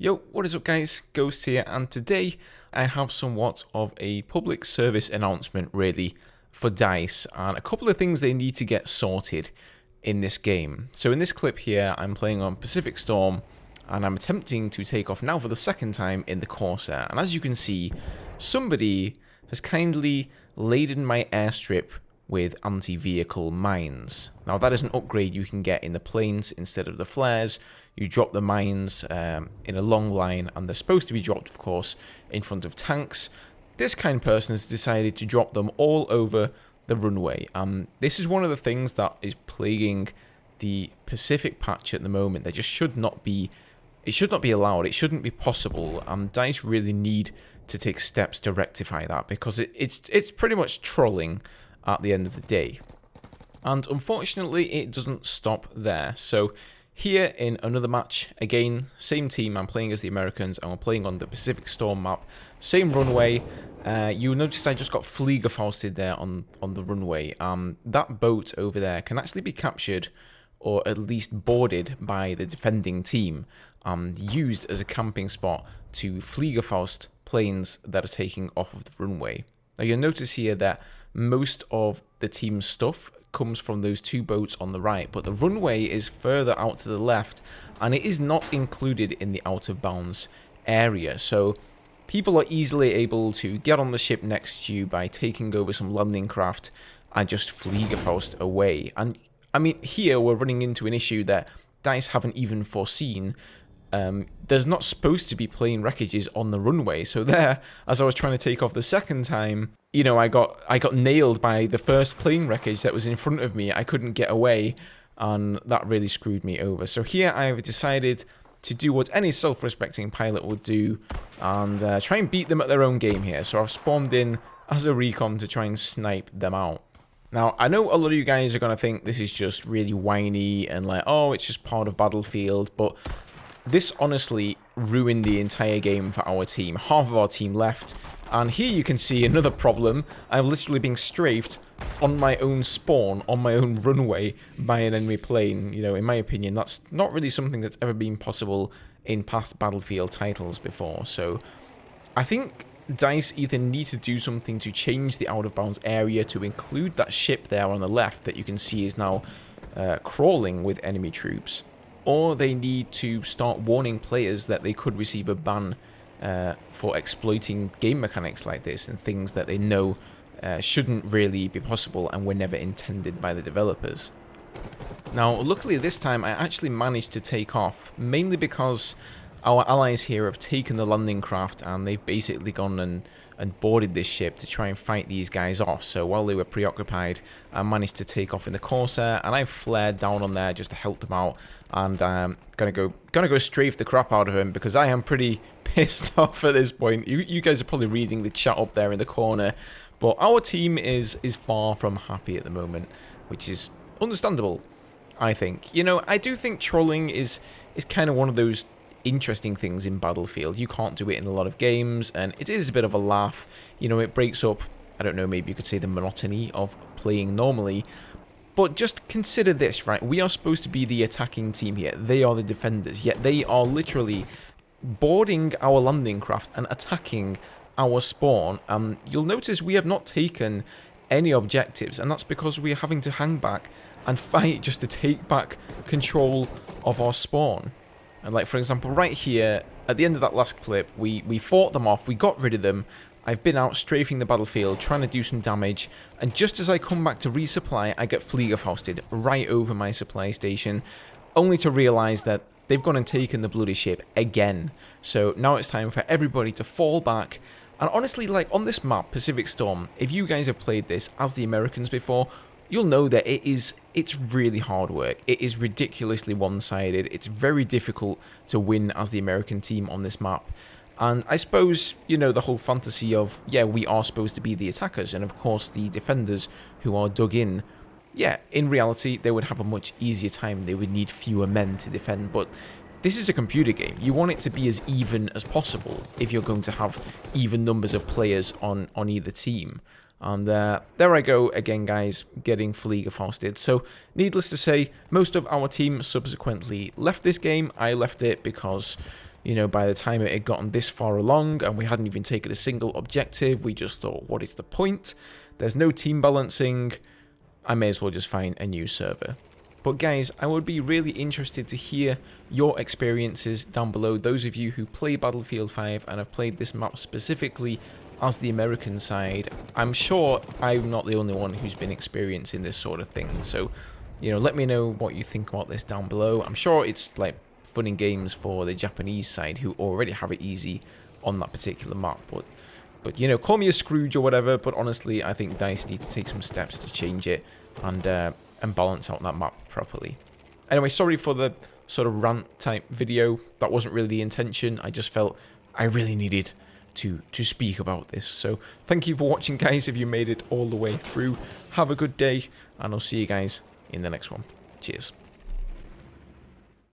Yo, what is up guys, Ghost here, and today I have somewhat of a public service announcement really for DICE and a couple of things they need to get sorted in this game. So in this clip here, I'm playing on Pacific Storm and I'm attempting to take off now for the second time in the Corsair, and as you can see, somebody has kindly laden my airstrip with anti-vehicle mines. Now that is an upgrade you can get in the planes instead of the flares. You drop the mines in a long line, and they're supposed to be dropped, of course, in front of tanks. This kind person has decided to drop them all over the runway. This is one of the things that is plaguing the Pacific patch at the moment. They just should not be. It should not be allowed. It shouldn't be possible. DICE really need to take steps to rectify that because it's pretty much trolling at the end of the day. And unfortunately, it doesn't stop there. So here in another match, again, same team, I'm playing as the Americans, and we're playing on the Pacific Storm map, same runway. You'll notice I just got Fliegerfausted there on the runway. That boat over there can actually be captured, or at least boarded by the defending team, used as a camping spot to Fliegerfaust planes that are taking off of the runway. Now you'll notice here that most of the team's stuff comes from those two boats on the right, but the runway is further out to the left and it is not included in the out of bounds area. So people are easily able to get on the ship next to you by taking over some landing craft and just Fliegerfaust away. And I mean, here we're running into an issue that DICE haven't even foreseen. There's not supposed to be plane wreckages on the runway, so there, as I was trying to take off the second time, you know, I got nailed by the first plane wreckage that was in front of me. I couldn't get away, and that really screwed me over. So here I have decided to do what any self-respecting pilot would do, and try and beat them at their own game here. So I've spawned in as a recon to try and snipe them out. Now, I know a lot of you guys are going to think this is just really whiny and like, oh, it's just part of Battlefield, but this honestly ruined the entire game for our team. Half of our team left, and here you can see another problem. I'm literally being strafed on my own spawn, on my own runway, by an enemy plane. You know, in my opinion, that's not really something that's ever been possible in past Battlefield titles before. So I think DICE either need to do something to change the out-of-bounds area to include that ship there on the left that you can see is now crawling with enemy troops, or they need to start warning players that they could receive a ban for exploiting game mechanics like this and things that they know shouldn't really be possible and were never intended by the developers. Now, luckily this time I actually managed to take off, mainly because our allies here have taken the landing craft and they've basically gone and boarded this ship to try and fight these guys off. So while they were preoccupied, I managed to take off in the Corsair, and I flared down on there just to help them out. And I'm gonna go strafe the crap out of him because I am pretty pissed off at this point. You guys are probably reading the chat up there in the corner, but our team is far from happy at the moment, which is understandable, I think. You know, I do think trolling is kind of one of those interesting things in Battlefield. You can't do it in a lot of games, and it is a bit of a laugh. You know, it breaks up, I don't know, maybe you could say the monotony of playing normally. But just consider this, right? We are supposed to be the attacking team here. They are the defenders, yet they are literally boarding our landing craft and attacking our spawn. You'll notice we have not taken any objectives, and that's because we are having to hang back and fight just to take back control of our spawn. And like, for example, right here, at the end of that last clip, we fought them off, we got rid of them. I've been out strafing the battlefield, trying to do some damage, and just as I come back to resupply, I get Fliegerfausted right over my supply station, only to realise that they've gone and taken the bloody ship again. So now it's time for everybody to fall back. And honestly, like, on this map, Pacific Storm, if you guys have played this as the Americans before, you'll know that it's really hard work. It is ridiculously one-sided. It's very difficult to win as the American team on this map. And I suppose, you know, the whole fantasy of, yeah, we are supposed to be the attackers, and of course the defenders who are dug in. Yeah, in reality, they would have a much easier time. They would need fewer men to defend, but this is a computer game. You want it to be as even as possible if you're going to have even numbers of players on either team. And there I go again, guys, getting Fliegerfausted. So, needless to say, most of our team subsequently left this game. I left it because, You know, by the time it had gotten this far along and we hadn't even taken a single objective, we just thought, what is the point? There's no team balancing. I may as well just find a new server. But guys, I would be really interested to hear your experiences down below. Those of you who play Battlefield 5 and have played this map specifically as the American side, I'm sure I'm not the only one who's been experiencing this sort of thing. So, you know, let me know what you think about this down below. I'm sure it's like fun and games for the Japanese side who already have it easy on that particular map. But you know, call me a Scrooge or whatever, but honestly, I think DICE need to take some steps to change it and balance out that map properly. Anyway, sorry for the sort of rant type video. That wasn't really the intention. I just felt I really needed to speak about this. So thank you for watching, guys, if you made it all the way through. Have a good day, and I'll see you guys in the next one. Cheers.